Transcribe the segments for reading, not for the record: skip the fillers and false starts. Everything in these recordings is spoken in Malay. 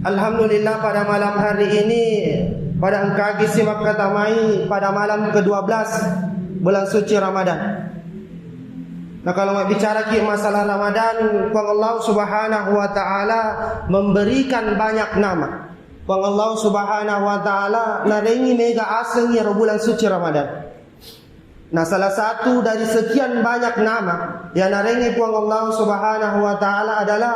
Alhamdulillah pada malam hari ini, pada engkagi simak katamai pada malam ke-12 bulan suci Ramadan. Nah, kalau mau bicara masalah Ramadan, Allah Subhanahu wa taala memberikan banyak nama. Allah Subhanahu wa taala narengi mega asengnya bulan suci Ramadan. Nah, salah satu dari sekian banyak nama yang narengi Allah Subhanahu wa taala adalah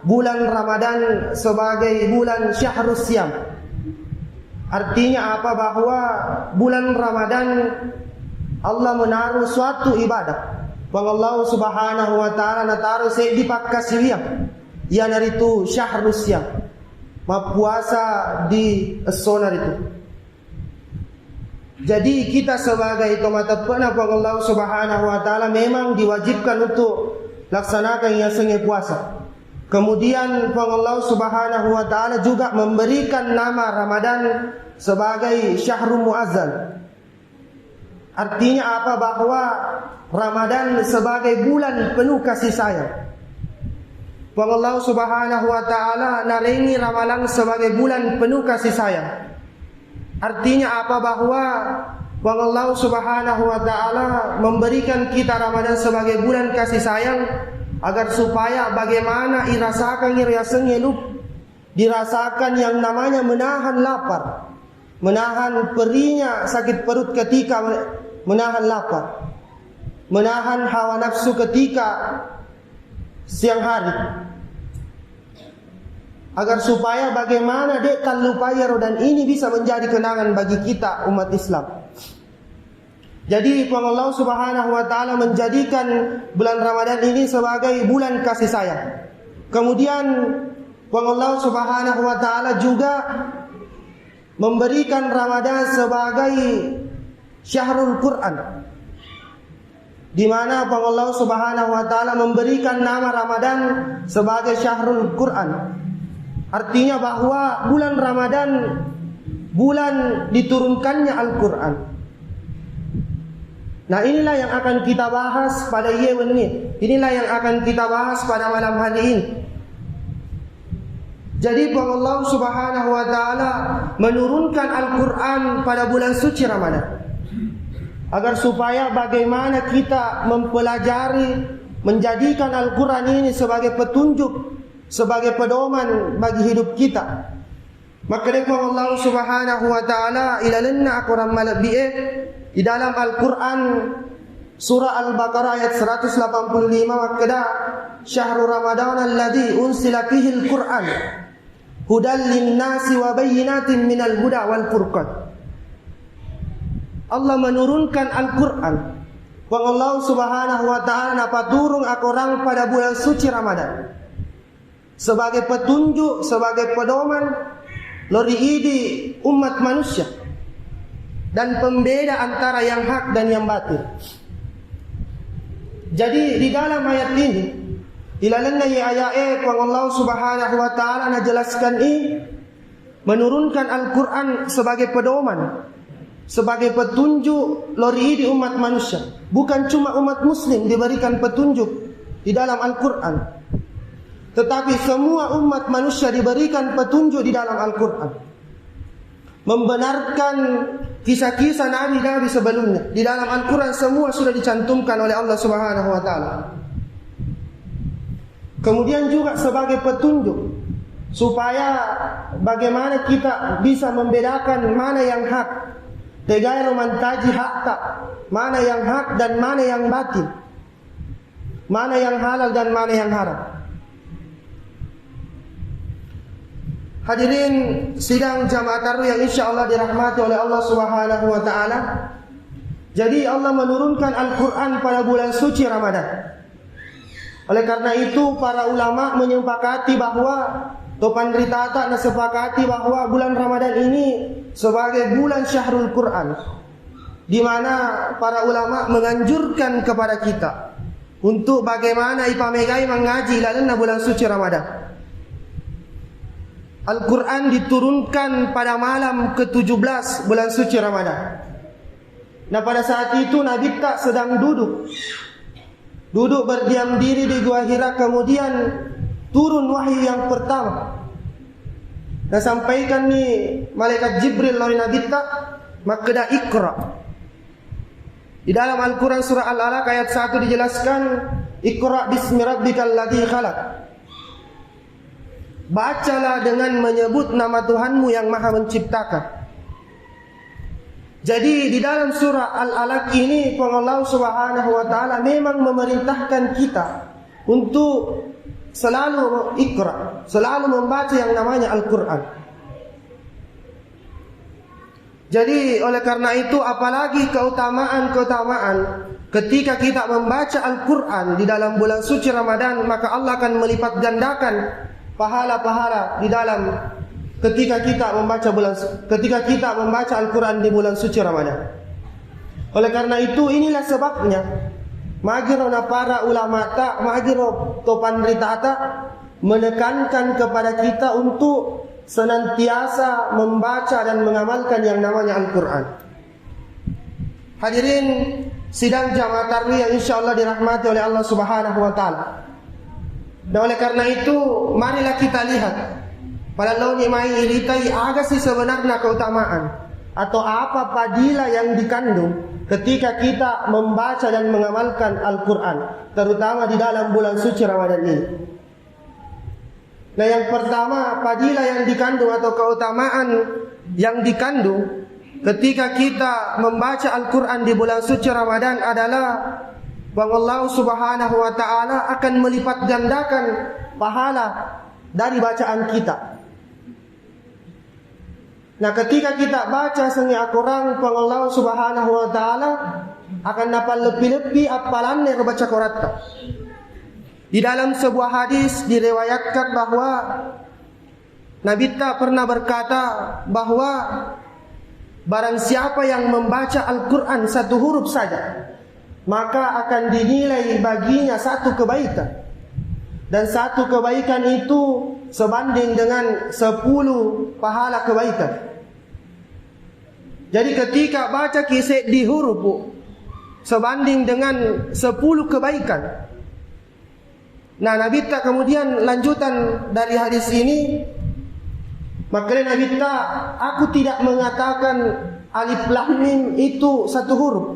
bulan Ramadan sebagai bulan Syahrus Syam. Artinya apa? Bahwa bulan Ramadan Allah menaruh suatu ibadah. Allah Subhanahu wa taala nataruh di pakkasiliam. Yang itu Syahrus Syam. Puasa di sonar itu. Jadi kita sebagai tomat pernah Allah Subhanahu wa taala memang diwajibkan untuk laksanakan yang sengit puasa. Kemudian Allah Subhanahu wa taala juga memberikan nama Ramadan sebagai Syahrul Muazzal. Artinya apa? Bahwa Ramadan sebagai bulan penuh kasih sayang. Allah Subhanahu wa taala narengi Ramadan sebagai bulan penuh kasih sayang. Artinya apa? Bahwa Allah Subhanahu wa taala memberikan kita Ramadan sebagai bulan kasih sayang agar supaya bagaimana irasakan iriasengnya dirasakan yang namanya menahan lapar, menahan perihnya sakit perut ketika menahan lapar, menahan hawa nafsu ketika siang hari, agar supaya bagaimana dekan lupaya dan ini bisa menjadi kenangan bagi kita umat Islam. Jadi Allah Subhanahu wa taala menjadikan bulan Ramadan ini sebagai bulan kasih sayang. Kemudian Allah Subhanahu wa taala juga memberikan Ramadan sebagai Syahrul Quran, di mana Allah Subhanahu wa taala memberikan nama Ramadan sebagai Syahrul Quran. Artinya bahwa bulan Ramadan bulan diturunkannya Al-Quran. Nah, inilah yang akan kita bahas pada ini. Inilah yang akan kita bahas pada malam hari ini. Jadi Allah Subhanahu wa taala menurunkan Al-Quran pada bulan suci Ramadan, agar supaya bagaimana kita mempelajari, menjadikan Al-Quran ini sebagai petunjuk, sebagai pedoman bagi hidup kita. Maka Allah Subhanahu wa taala ilalanna Al-Quran malabi'e di dalam Al-Quran surah Al-Baqarah ayat 185, maka syahrul Ramadan alladzi unsila fihi Al-Quran hudan lin-nasi wa bayyinatin minal huda wal furqan. Allah menurunkan Al-Quran. Allah Subhanahu wa taala napa turun Al-Quran pada bulan suci Ramadan sebagai petunjuk, sebagai pedoman lori idi umat manusia dan pembeda antara yang hak dan yang batil. Jadi di dalam ayat ini ilalanna ya ayat Allah Subhanahu wa taala najelaskan ini menurunkan Al-Quran sebagai pedoman, sebagai petunjuk lori di umat manusia. Bukan cuma umat muslim diberikan petunjuk di dalam Al-Quran, tetapi semua umat manusia diberikan petunjuk di dalam Al-Quran. Membenarkan kisah-kisah nabi-nabi sebelumnya di dalam Al-Quran semua sudah dicantumkan oleh Allah Subhanahu wa taala. Kemudian juga sebagai petunjuk supaya bagaimana kita bisa membedakan mana yang hak, tegairu mantaji hakta, mana yang hak dan mana yang batil, mana yang halal dan mana yang haram. Hadirin sidang jamaah tarawih yang insyaallah dirahmati oleh Allah Subhanahu wa taala. Jadi Allah menurunkan Al-Quran pada bulan suci Ramadan. Oleh karena itu para ulama menyepakati bahwa topan ritata sepakati bahwa bulan Ramadan ini sebagai bulan Syahrul Quran, di mana para ulama menganjurkan kepada kita untuk bagaimana ipamegai mengaji lalana bulan suci Ramadan. Al-Quran diturunkan pada malam ke-17 bulan suci Ramadan. Nah, pada saat itu Nabi tak sedang duduk berdiam diri di Gua Hira. Kemudian turun wahyu yang pertama. Dan sampaikan ni malaikat Jibril lawan Nabi ta maka dah Iqra. Di dalam Al-Quran surah Al-Alaq ayat 1 dijelaskan Iqra bismi rabbikal ladzi khalaq. Bacalah dengan menyebut nama Tuhanmu yang Maha menciptakan. Jadi di dalam surah Al-Alaq ini Allah Subhanahu wa taala memang memerintahkan kita untuk selalu Iqra, selalu membaca yang namanya Al-Quran. Jadi oleh karena itu apalagi keutamaan-keutamaan ketika kita membaca Al-Quran di dalam bulan suci Ramadan, maka Allah akan melipat gandakan pahala-pahala di dalam ketika kita membaca Al-Quran di bulan suci Ramadan. Oleh karena itu inilah sebabnya magirona para ulama tak magiro topan rita tak menekankan kepada kita untuk senantiasa membaca dan mengamalkan yang namanya Al-Quran. Hadirin sidang jamaah tarawih yang insyaallah dirahmati oleh Allah Subhanahu wa taala. Dan oleh karena itu marilah kita lihat pada launi mai ilitai aga sih sebenarnya keutamaan atau apa fadilah yang dikandung ketika kita membaca dan mengamalkan Al-Quran, terutama di dalam bulan suci Ramadan ini. Nah, yang pertama fadilah yang dikandung atau keutamaan yang dikandung ketika kita membaca Al-Quran di bulan suci Ramadan adalah bahwa Allah Subhanahu wa taala akan melipat gandakan pahala dari bacaan kita. Nah, ketika kita baca sengi Al-Quran, Allah Subhanahu wa taala akan dapat lebih-lebih apalannya baca Quran. Di dalam sebuah hadis diriwayatkan bahwa Nabi tak pernah berkata bahwa barang siapa yang membaca Al-Quran satu huruf saja, maka akan dinilai baginya satu kebaikan. Dan satu kebaikan itu sebanding dengan 10 pahala kebaikan. Jadi ketika baca kisah di huruf sebanding dengan 10 kebaikan. Nah, Nabi tak kemudian lanjutan dari hadis ini, maka Nabi tak, aku tidak mengatakan alif lam mim itu satu huruf.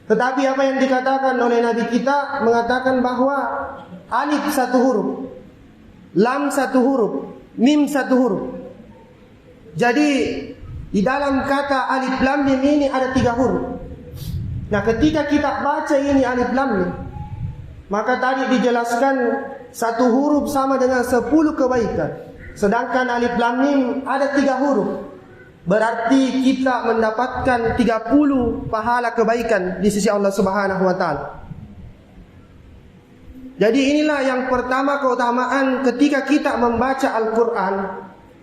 Tetapi apa yang dikatakan oleh Nabi kita mengatakan bahwa alif satu huruf, lam satu huruf, mim satu huruf. Jadi di dalam kata alif lam mim ini ada 3 huruf. Nah, ketika kita baca ini alif lam mim, maka tadi dijelaskan satu huruf sama dengan 10 kebaikan. Sedangkan alif lam mim ada 3 huruf. Berarti kita mendapatkan 30 pahala kebaikan di sisi Allah Subhanahu wa taala. Jadi inilah yang pertama keutamaan ketika kita membaca Al-Quran.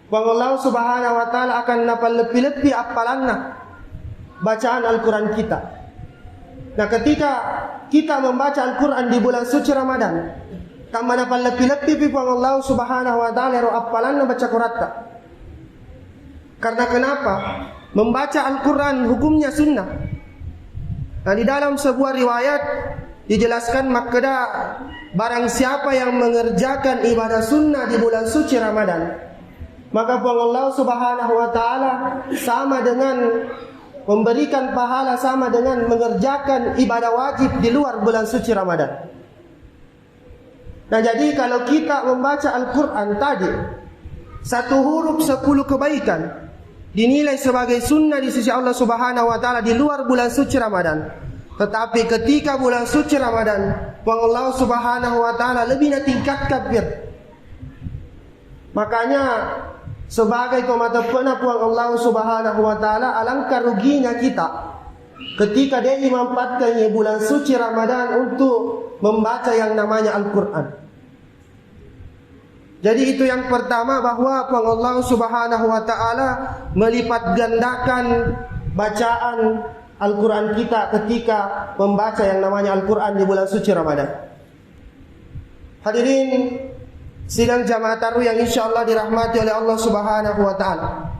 Bahwa Allah Subhanahu wa taala akan dapat lebih-lebih apalanna bacaan Al-Quran kita. Nah, ketika kita membaca Al-Quran di bulan suci Ramadan, tambah dapat lebih-lebih Allah Subhanahu wa taala ro apalanna baca Quran. Karena kenapa? Membaca Al-Quran hukumnya sunnah. Nah, di dalam sebuah riwayat dijelaskan makna barang siapa yang mengerjakan ibadah sunnah di bulan suci Ramadan, maka Allah Subhanahu wa taala sama dengan memberikan pahala sama dengan mengerjakan ibadah wajib di luar bulan suci Ramadan. Nah, jadi kalau kita membaca Al-Quran tadi, satu huruf 10 kebaikan dinilai sebagai sunnah di sisi Allah Subhanahu wa taala di luar bulan suci Ramadan. Tetapi ketika bulan suci Ramadan, Allah Subhanahu wa taala lebih tingkat kafir. Makanya sebagai komata penapuang Allah Subhanahu wa taala, alangkah ruginya kita ketika dia memanfaatkan bulan suci Ramadan untuk membaca yang namanya Al-Quran. Jadi itu yang pertama, bahwa Allah Subhanahu wa taala melipat gandakan bacaan Al-Quran kita ketika membaca yang namanya Al-Quran di bulan suci Ramadan. Hadirin sidang jamaah tarawih yang insyaallah dirahmati oleh Allah Subhanahu wa taala.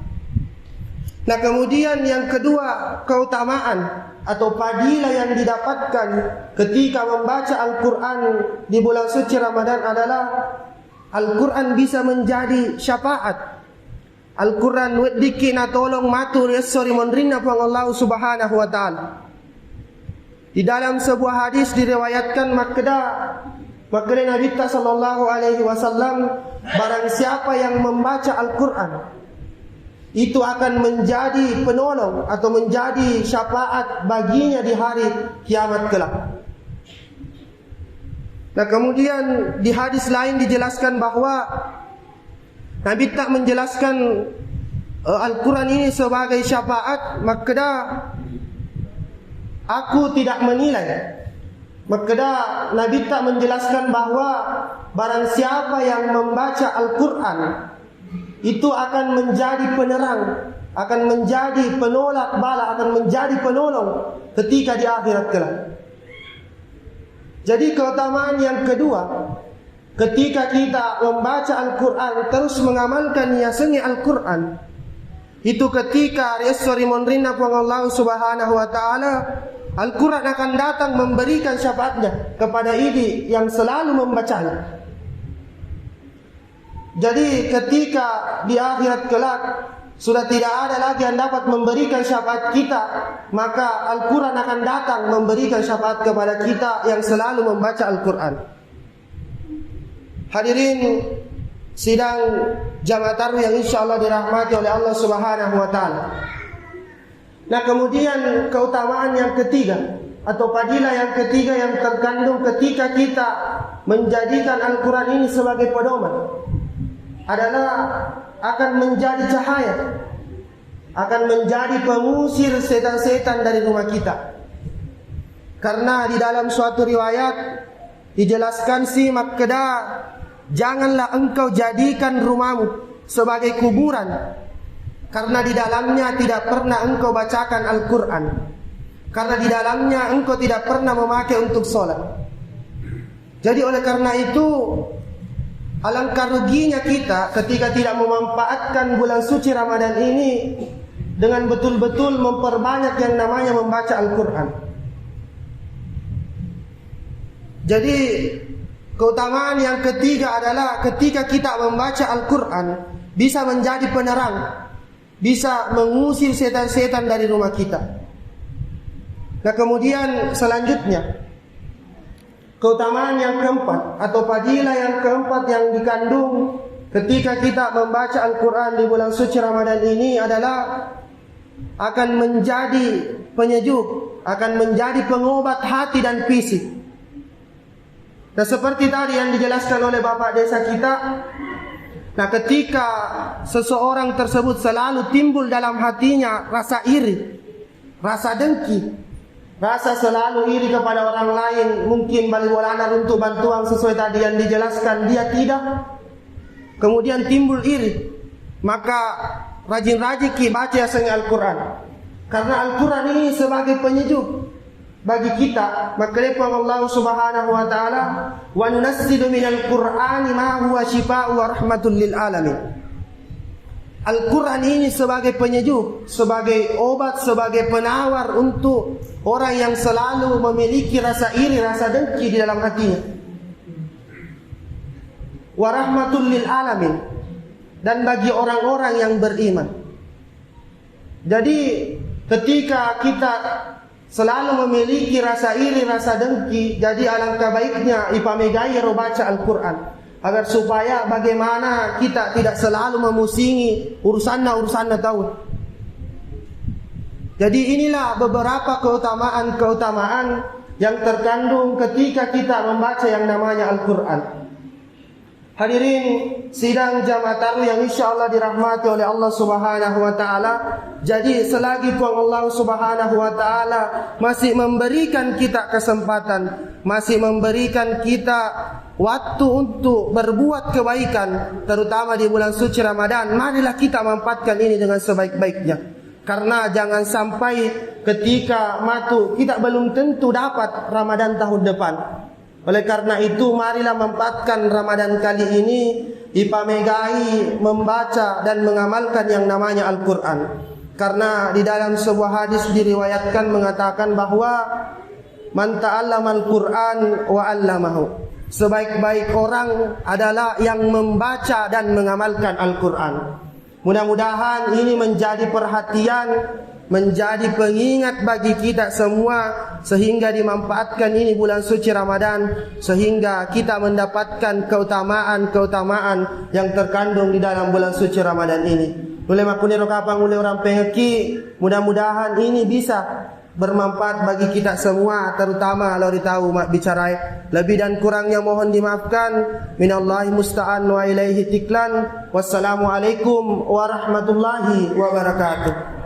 Nah, kemudian yang kedua, keutamaan atau fadilah yang didapatkan ketika membaca Al-Quran di bulan suci Ramadan adalah Al-Quran bisa menjadi syafaat. Al-Quran wediki na tolong matur yasori monrina pang Allah subhanahu wa ta'ala. Di dalam sebuah hadis diriwayatkan makda Nabi sallallahu alaihi wasallam, barang siapa yang membaca Al-Quran itu akan menjadi penolong atau menjadi syafaat baginya di hari kiamat kelak. Nah, kemudian di hadis lain dijelaskan bahwa Nabi tak menjelaskan Al-Quran ini sebagai syafaat, maka aku tidak menilai. Maka Nabi tak menjelaskan bahwa barang siapa yang membaca Al-Quran itu akan menjadi penerang, akan menjadi penolak bala, akan menjadi penolong ketika di akhirat kelak. Jadi keutamaan yang kedua, ketika kita membaca Al-Quran terus mengamalkan yasengi Al-Quran, itu ketika resori monrina pang Allah subhanahu wa ta'ala, Al-Quran akan datang memberikan syafaatnya kepada idi yang selalu membacanya. Jadi ketika di akhirat kelak sudah tidak ada lagi yang dapat memberikan syafaat kita, maka Al-Quran akan datang memberikan syafaat kepada kita yang selalu membaca Al-Quran. Hadirin sidang jamaah taruh yang insyaallah dirahmati oleh Allah subhanahu wa ta'ala. Nah, kemudian keutamaan yang ketiga atau fadilah yang ketiga yang terkandung ketika kita menjadikan Al-Quran ini sebagai pedoman adalah akan menjadi cahaya, akan menjadi pengusir setan-setan dari rumah kita. Karena di dalam suatu riwayat dijelaskan makda, janganlah engkau jadikan rumahmu sebagai kuburan, karena di dalamnya tidak pernah engkau bacakan Al-Quran, karena di dalamnya engkau tidak pernah memakai untuk sholat. Jadi oleh karena itu, alangkah ruginya kita ketika tidak memanfaatkan bulan suci Ramadan ini dengan betul-betul memperbanyak yang namanya membaca Al-Quran. Jadi keutamaan yang ketiga adalah ketika kita membaca Al-Quran bisa menjadi penerang, bisa mengusir setan-setan dari rumah kita. Nah, kemudian selanjutnya keutamaan yang keempat atau fadilah yang keempat yang dikandung ketika kita membaca Al-Quran di bulan suci Ramadan ini adalah akan menjadi penyejuk, akan menjadi pengobat hati dan fisik. Nah, seperti tadi yang dijelaskan oleh Bapak Desa kita, nah ketika seseorang tersebut selalu timbul dalam hatinya rasa iri, rasa dengki, rasa selalu iri kepada orang lain, mungkin baliwalanar untuk bantuan sesuai tadi yang dijelaskan, dia tidak, kemudian timbul iri, maka rajin-rajin baca yasengi Al-Quran, karena Al-Quran ini sebagai penyejuk bagi kita. Maka Allah subhanahu wa ta'ala, wa nunassilu minal Qur'ani ma huwa shifa'u wa rahmatul lil alamin. Al-Quran ini sebagai penyejuk, sebagai obat, sebagai penawar untuk orang yang selalu memiliki rasa iri, rasa dengki di dalam hatinya. Wa rahmatul lil alamin, dan bagi orang-orang yang beriman. Jadi ketika kita selalu memiliki rasa iri, rasa dengki, jadi alangkah baiknya ipamegai baca Al-Quran, agar supaya bagaimana kita tidak selalu memusingi urusan tahu. Jadi inilah beberapa keutamaan yang terkandung ketika kita membaca yang namanya Al-Quran. Hadirin sidang jamaah taruh yang insyaallah dirahmati oleh Allah subhanahu wa ta'ala. Jadi selagi pun Allah subhanahu wa ta'ala masih memberikan kita kesempatan, masih memberikan kita waktu untuk berbuat kebaikan, terutama di bulan suci Ramadan, marilah kita manfaatkan ini dengan sebaik-baiknya. Karena jangan sampai ketika matu kita belum tentu dapat Ramadan tahun depan. Oleh karena itu, marilah manfaatkan Ramadan kali ini ipamegai membaca dan mengamalkan yang namanya Al-Quran. Karena di dalam sebuah hadis diriwayatkan mengatakan bahwa man ta'allama al-Quran wa 'allamahu. sebaik-baik orang adalah yang membaca dan mengamalkan Al-Quran. Mudah-mudahan ini menjadi perhatian, menjadi pengingat bagi kita semua, sehingga dimanfaatkan ini bulan suci Ramadan, sehingga kita mendapatkan keutamaan-keutamaan yang terkandung di dalam bulan suci Ramadan ini. Oleh makuniro kapang oleh orang pengeki, mudah-mudahan ini bisa bermanfaat bagi kita semua, terutama kalau ditahu bicara lebih dan kurangnya mohon dimaafkan. Minallahi musta'an wa ilaihi tiklan. Wassalamualaikum warahmatullahi wabarakatuh.